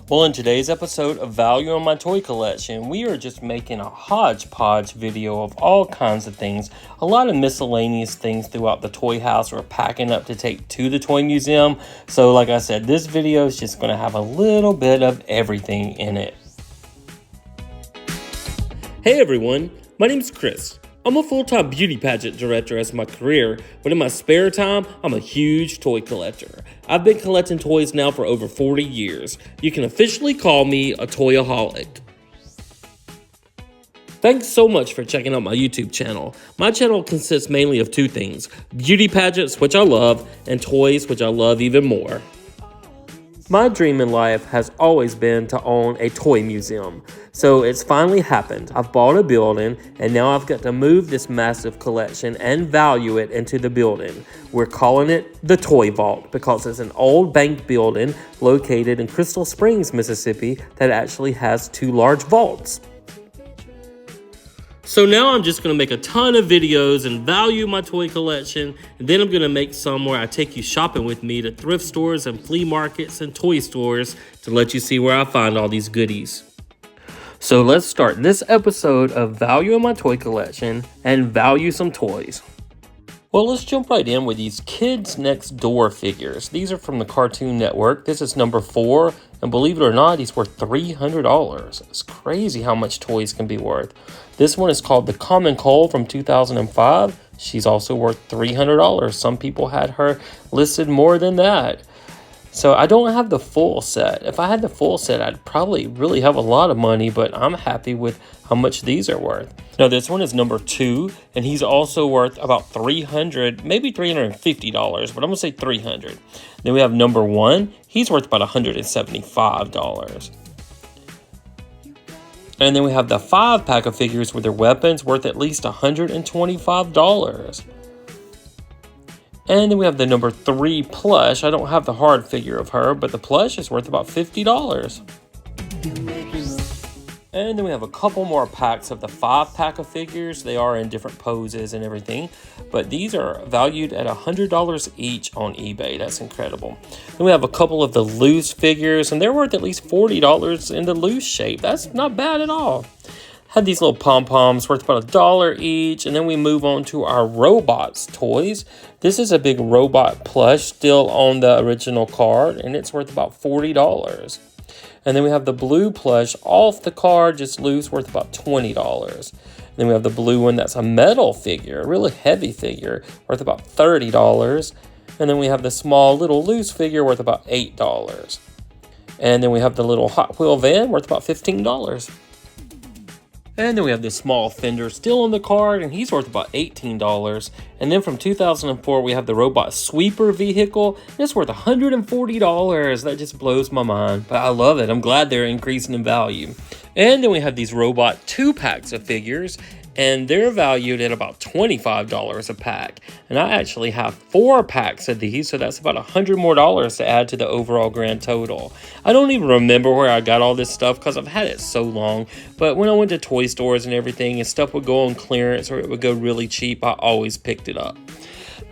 Well, in today's episode of Value on My Toy Collection, we are just making a hodgepodge video of all kinds of things. A lot of miscellaneous things throughout the toy house we're packing up to take to the toy museum. So like I said, this video is just going to have a little bit of everything in it. Hey everyone, my name's Chris. I'm a full-time beauty pageant director as my career, but in my spare time, I'm a huge toy collector. I've been collecting toys now for over 40 years. You can officially call me a toyaholic. Thanks so much for checking out my YouTube channel. My channel consists mainly of two things: beauty pageants, which I love, and toys, which I love even more. My dream in life has always been to own a toy museum, so it's finally happened. I've bought a building, and now I've got to move this massive collection and value it into the building. We're calling it the Toy Vault because it's an old bank building located in Crystal Springs, Mississippi that actually has two large vaults. So now I'm just going to make a ton of videos and value my toy collection, and then I'm going to make some where I take you shopping with me to thrift stores and flea markets and toy stores to let you see where I find all these goodies. So let's start this episode of Value in My Toy Collection and value some toys. Well, let's jump right in with these Kids Next Door figures. These are from the Cartoon Network. This is number 4, and believe it or not, he's worth $300. It's crazy how much toys can be worth. This one is called the Common Cold from 2005. She's also worth $300. Some people had her listed more than that. So I don't have the full set. If I had the full set, I'd probably really have a lot of money, but I'm happy with how much these are worth. Now this one is number 2, and he's also worth about $300, maybe $350, but I'm gonna say $300. Then we have number 1. He's worth about $175. And then we have the 5-pack of figures with their weapons worth at least $125. And then we have the number 3 plush. I don't have the hard figure of her, but the plush is worth about $50. And then we have a couple more packs of the 5-pack of figures. They are in different poses and everything, but these are valued at $100 each on eBay. That's incredible. Then we have a couple of the loose figures, and they're worth at least $40 in the loose shape. That's not bad at all. Had these little pom-poms worth about $1 each, and then we move on to our robots toys. This is a big robot plush still on the original card, and it's worth about $40. And then we have the blue plush off the card, just loose, worth about $20. And then we have the blue one that's a metal figure, a really heavy figure, worth about $30. And then we have the small little loose figure worth about $8. And then we have the little Hot Wheel van worth about $15. And then we have this small fender still on the card, and he's worth about $18. And then from 2004, we have the robot sweeper vehicle. It's worth $140. That just blows my mind, but I love it. I'm glad they're increasing in value. And then we have these robot 2-packs of figures, and they're valued at about $25 a pack. And I actually have 4 packs of these, so that's about $100 more to add to the overall grand total. I don't even remember where I got all this stuff because I've had it so long, but when I went to toy stores and everything, and stuff would go on clearance or it would go really cheap, I always picked it up.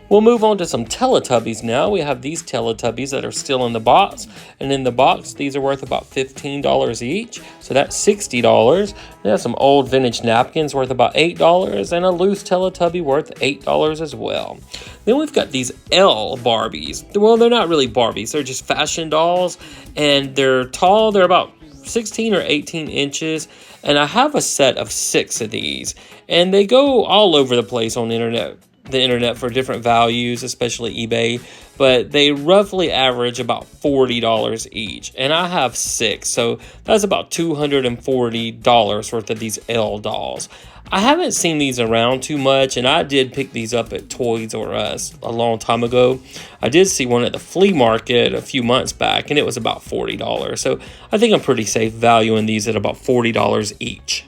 We'll move on to some Teletubbies now. We have these Teletubbies that are still in the box. And in the box, these are worth about $15 each. So that's $60. We have some old vintage napkins worth about $8. And a loose Teletubby worth $8 as well. Then we've got these Elle Barbies. Well, they're not really Barbies. They're just fashion dolls. And they're tall. They're about 16 or 18 inches. And I have a set of 6 of these. And they go all over the place on the internet for different values, especially eBay, but they roughly average about $40 each, and I have 6, so that's about $240 worth of these Elle dolls. I haven't seen these around too much, and I did pick these up at Toys R Us a long time ago. I did see one at the flea market a few months back, and it was about $40, so I think I'm pretty safe valuing these at about $40 each.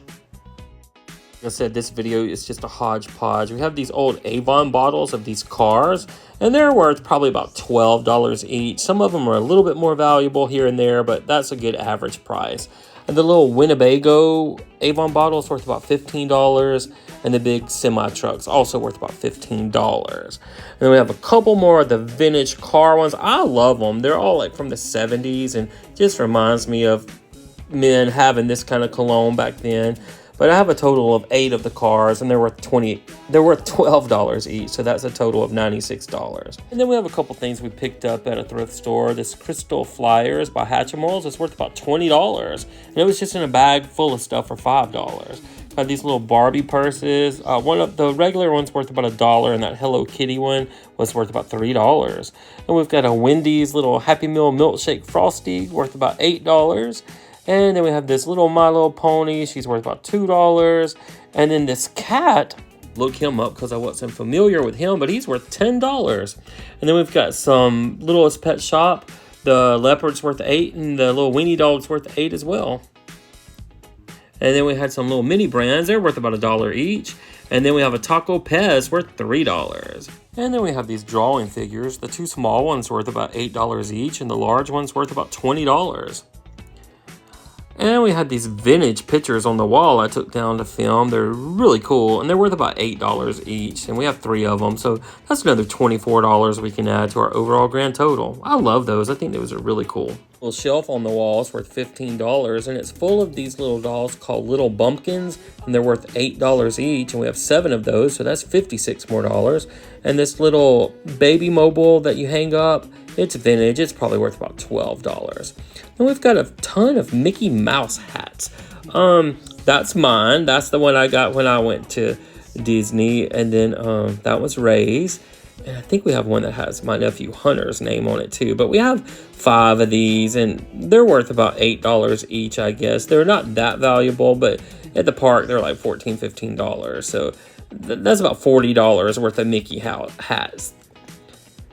Like I said, this video is just a hodgepodge. We have these old Avon bottles of these cars, and they're worth probably about $12 each. Some of them are a little bit more valuable here and there, but that's a good average price. And the little Winnebago Avon bottle is worth about $15, and the big semi-truck's also worth about $15. And then we have a couple more of the vintage car ones. I love them. They're all like from the 70s, and just reminds me of men having this kind of cologne back then. But I have a total of 8 of the cars, and they're worth $12 each, so that's a total of $96. And then we have a couple things we picked up at a thrift store. This Crystal Flyers by Hatchimals is worth about $20, and it was just in a bag full of stuff for $5. Got these little Barbie purses. One of the regular ones worth about $1, and that Hello Kitty one was worth about $3. And we've got a Wendy's little Happy Meal milkshake frosty worth about $8. And then we have this little My Little Pony. She's worth about $2. And then this cat, look him up because I wasn't familiar with him, but he's worth $10. And then we've got some Littlest Pet Shop. The leopard's worth $8, and the little weenie dog's worth $8 as well. And then we had some little mini brands. They're worth about $1 each. And then we have a Taco Pez worth $3. And then we have these drawing figures. The 2 small ones worth about $8 each, and the large one's worth about $20. And we had these vintage pictures on the wall I took down to film. They're really cool, and they're worth about $8 each. And we have 3 of them, so that's another $24 we can add to our overall grand total. I love those. I think those are really cool. Little shelf on the wall is worth $15, and it's full of these little dolls called Little Bumpkins, and they're worth $8 each, and we have 7 of those, so that's $56 more. And this little baby mobile that you hang up, it's vintage. It's probably worth about $12. And we've got a ton of Mickey Mouse hats. That's mine. That's the one I got when I went to Disney, and then that was Ray's. And I think we have one that has my nephew Hunter's name on it too. But we have 5 of these, and they're worth about $8 each, I guess. They're not that valuable, but at the park, they're like $14, $15. So that's about $40 worth of Mickey hats.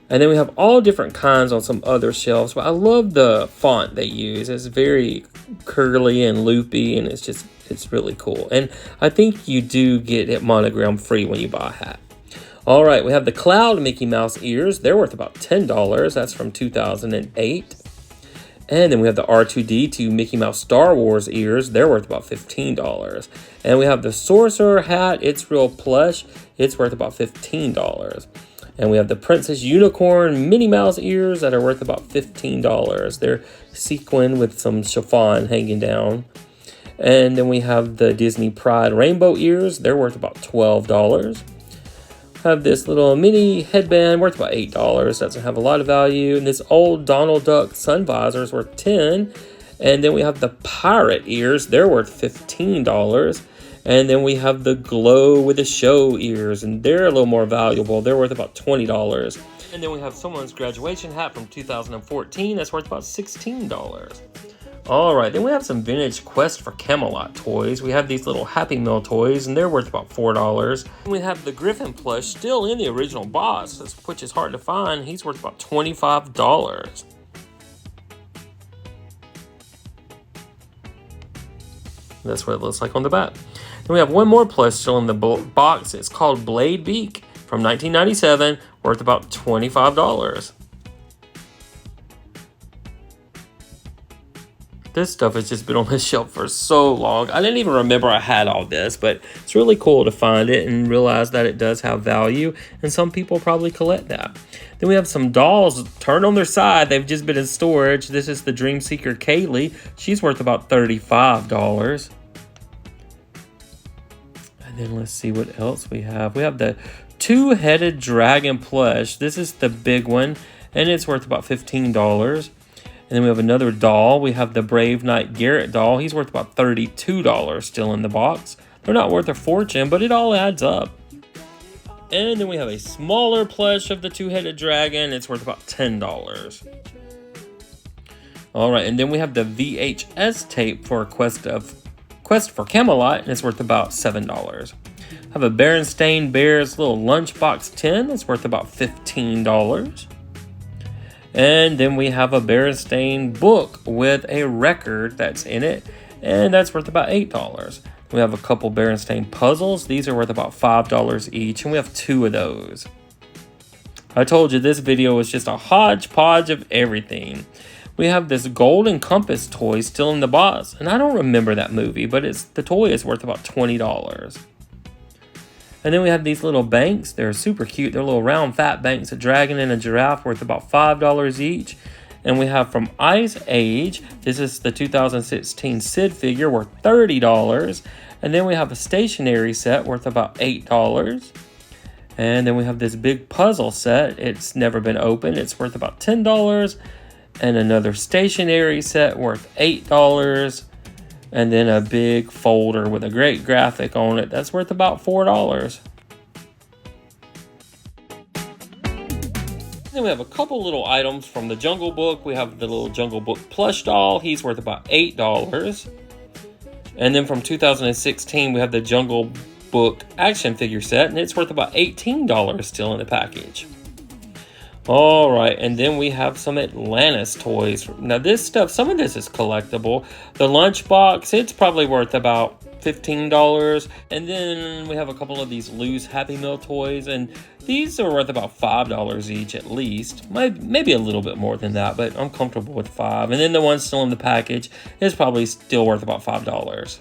And then we have all different kinds on some other shelves. But I love the font they use. It's very curly and loopy, and it's really cool. And I think you do get it monogram free when you buy a hat. All right, we have the Cloud Mickey Mouse ears. They're worth about $10. That's from 2008. And then we have the R2-D2 Mickey Mouse Star Wars ears. They're worth about $15. And we have the Sorcerer hat. It's real plush. It's worth about $15. And we have the Princess Unicorn Minnie Mouse ears that are worth about $15. They're sequined with some chiffon hanging down. And then we have the Disney Pride Rainbow ears. They're worth about $12. Have this little mini headband worth about $8. Doesn't have a lot of value. And this old Donald Duck sun visor is worth $10. And then we have the pirate ears. They're worth $15. And then we have the glow with the show ears, and they're a little more valuable. They're worth about $20. And then we have someone's graduation hat from 2014. That's worth about $16. All right, then we have some vintage Quest for Camelot toys. We have these little Happy Meal toys, and they're worth about $4. And we have the Griffin plush still in the original box, which is hard to find. He's worth about $25. That's what it looks like on the back. Then we have one more plush still in the box. It's called Blade Beak from 1997, worth about $25. This stuff has just been on the shelf for so long. I didn't even remember I had all this, but it's really cool to find it and realize that it does have value, and some people probably collect that. Then we have some dolls turned on their side. They've just been in storage. This is the Dream Seeker Kaylee. She's worth about $35. And then let's see what else we have. We have the 2-headed dragon plush. This is the big one, and it's worth about $15. And then we have another doll. We have the Brave Knight Garrett doll. He's worth about $32 still in the box. They're not worth a fortune, but it all adds up. And then we have a smaller plush of the 2-headed dragon. It's worth about $10. All right, and then we have the VHS tape for Quest for Camelot, and it's worth about $7. I have a Berenstain Bears little lunchbox tin. It's worth about $15. And then we have a Berenstain book with a record that's in it, and that's worth about $8. We have a couple Berenstain puzzles. These are worth about $5 each, and we have 2 of those. I told you this video was just a hodgepodge of everything. We have this Golden Compass toy still in the box, and I don't remember that movie, but the toy is worth about $20. And then we have these little banks. They're super cute. They're little round fat banks, a dragon and a giraffe, worth about $5 each. And we have from Ice Age, this is the 2016 Sid figure, worth $30. And then we have a stationery set worth about $8. And then we have this big puzzle set. It's never been opened. It's worth about $10. And another stationery set worth $8. And then a big folder with a great graphic on it. That's worth about $4. Then we have a couple little items from the Jungle Book. We have the little Jungle Book plush doll. He's worth about $8. And then from 2016, we have the Jungle Book action figure set, and it's worth about $18 still in the package. All right, and then we have some Atlantis toys. Now this stuff, some of this is collectible. The lunchbox, it's probably worth about $15. And then we have a couple of these loose Happy Meal toys, and these are worth about $5 each at least. Maybe a little bit more than that, but I'm comfortable with $5. And then the one still in the package is probably still worth about $5.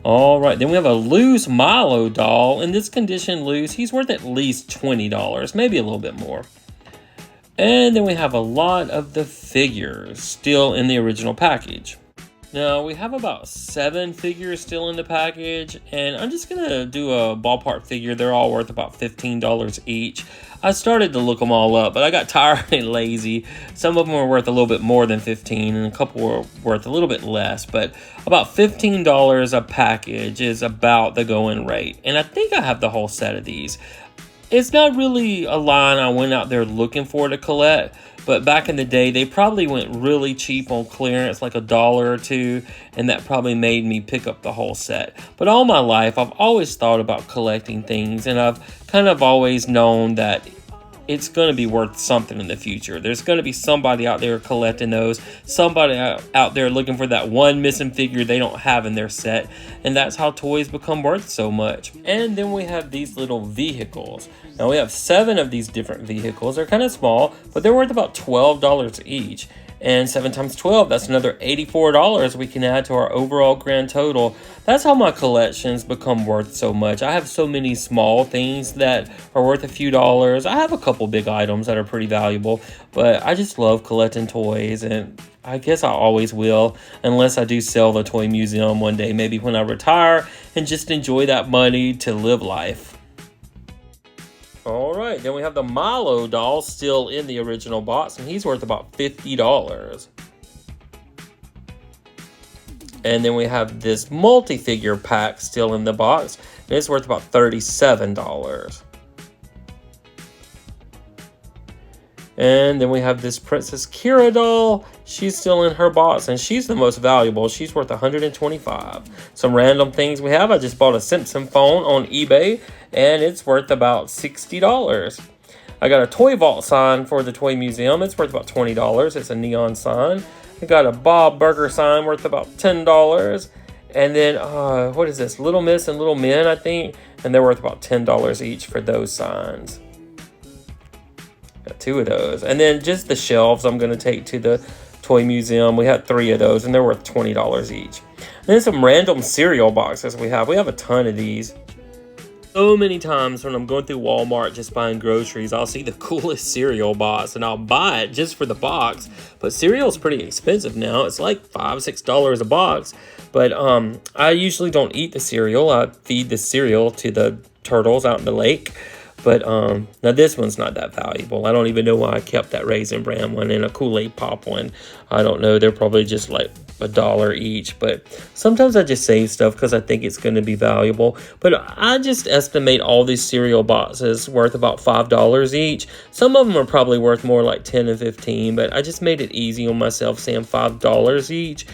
All right, then we have a loose Milo doll. In this condition, loose, he's worth at least $20, maybe a little bit more. And then we have a lot of the figures still in the original package. Now, we have about 7 figures still in the package, and I'm just going to do a ballpark figure. They're all worth about $15 each. I started to look them all up, but I got tired and lazy. Some of them are worth a little bit more than $15, and a couple were worth a little bit less, but about $15 a package is about the going rate. And I think I have the whole set of these. It's not really a line I went out there looking for to collect, but back in the day, they probably went really cheap on clearance, like $1 or $2, and that probably made me pick up the whole set. But all my life, I've always thought about collecting things, and I've kind of always known that it's going to be worth something in the future. There's going to be somebody out there collecting those, somebody out there looking for that one missing figure they don't have in their set, and that's how toys become worth so much. And then we have these little vehicles. Now we have 7 of these different vehicles. They're kind of small, but they're worth about $12 each. And 7 times 12, that's another $84 we can add to our overall grand total. That's how my collections become worth so much. I have so many small things that are worth a few dollars. I have a couple big items that are pretty valuable, but I just love collecting toys, and I guess I always will, unless I do sell the toy museum one day, maybe when I retire, and just enjoy that money to live life. All right, then we have the Milo doll still in the original box, and he's worth about $50. And then we have this multi-figure pack still in the box, and it's worth about $37. And then we have this Princess Kira doll. She's still in her box, and she's the most valuable. She's worth $125. Some random things we have. I just bought a Simpson phone on eBay, and it's worth about $60. I got a Toy Vault sign for the Toy Museum. It's worth about $20. It's a neon sign. I got a Bob Burger sign worth about $10. And then, what is this? Little Miss and Little Men, I think. And they're worth about $10 each for those signs. Got 2 of those. And then just the shelves I'm going to take to the Toy Museum. We had 3 of those, and they're worth $20 each. And then some random cereal boxes we have. We have a ton of these. So many times when I'm going through Walmart just buying groceries, I'll see the coolest cereal box, and I'll buy it just for the box. But cereal's pretty expensive now. It's like $5, $6 a box. But I usually don't eat the cereal. I feed the cereal to the turtles out in the lake. But now this one's not that valuable. I don't even know why I kept that Raisin Bran one and a Kool-Aid Pop one. I don't know. They're probably just like $1 each. But sometimes I just save stuff because I think it's going to be valuable. But I just estimate all these cereal boxes worth about $5 each. Some of them are probably worth more like $10 and $15. But I just made it easy on myself saying $5 each.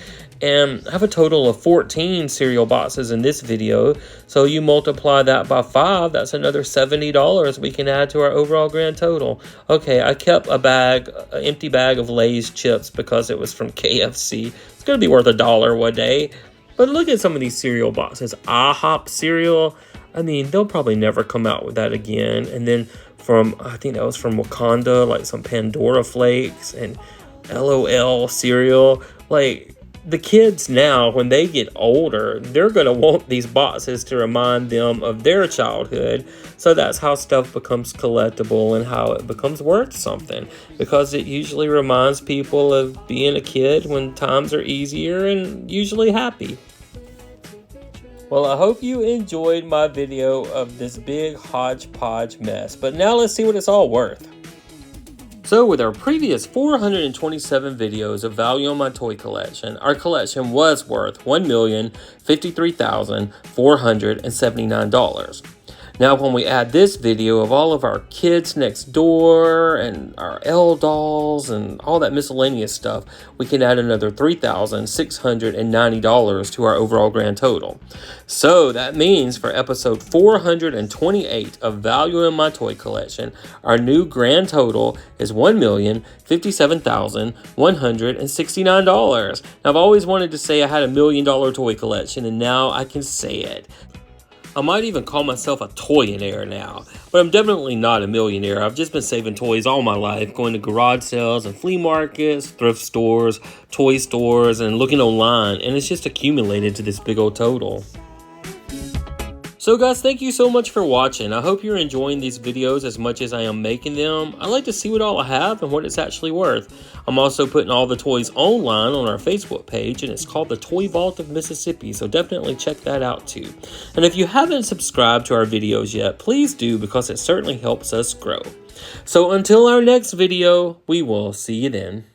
And I have a total of 14 cereal boxes in this video. So you multiply that by 5, that's another $70 we can add to our overall grand total. Okay, I kept an empty bag of Lay's chips because it was from KFC. It's going to be worth $1 one day. But look at some of these cereal boxes. IHOP cereal. I mean, they'll probably never come out with that again. And then I think that was from Wakanda, like some Pandora flakes and LOL cereal. Like, the kids now, when they get older, they're going to want these boxes to remind them of their childhood. So that's how stuff becomes collectible and how it becomes worth something. Because it usually reminds people of being a kid when times are easier and usually happy. Well, I hope you enjoyed my video of this big hodgepodge mess. But now let's see what it's all worth. So with our previous 427 videos of value on my toy collection, our collection was worth $1,053,479. Now when we add this video of all of our kids next door and our Elle dolls and all that miscellaneous stuff, we can add another $3,690 to our overall grand total. So that means for episode 428 of Value in My Toy Collection, our new grand total is $1,057,169. Now I've always wanted to say I had $1 million toy collection, and now I can say it. I might even call myself a toyonaire now, but I'm definitely not a millionaire. I've just been saving toys all my life, going to garage sales and flea markets, thrift stores, toy stores, and looking online, and it's just accumulated to this big old total. So guys, thank you so much for watching. I hope you're enjoying these videos as much as I am making them. I like to see what all I have and what it's actually worth. I'm also putting all the toys online on our Facebook page, and it's called the Toy Vault of Mississippi, so definitely check that out too. And if you haven't subscribed to our videos yet, please do, because it certainly helps us grow. So until our next video, we will see you then.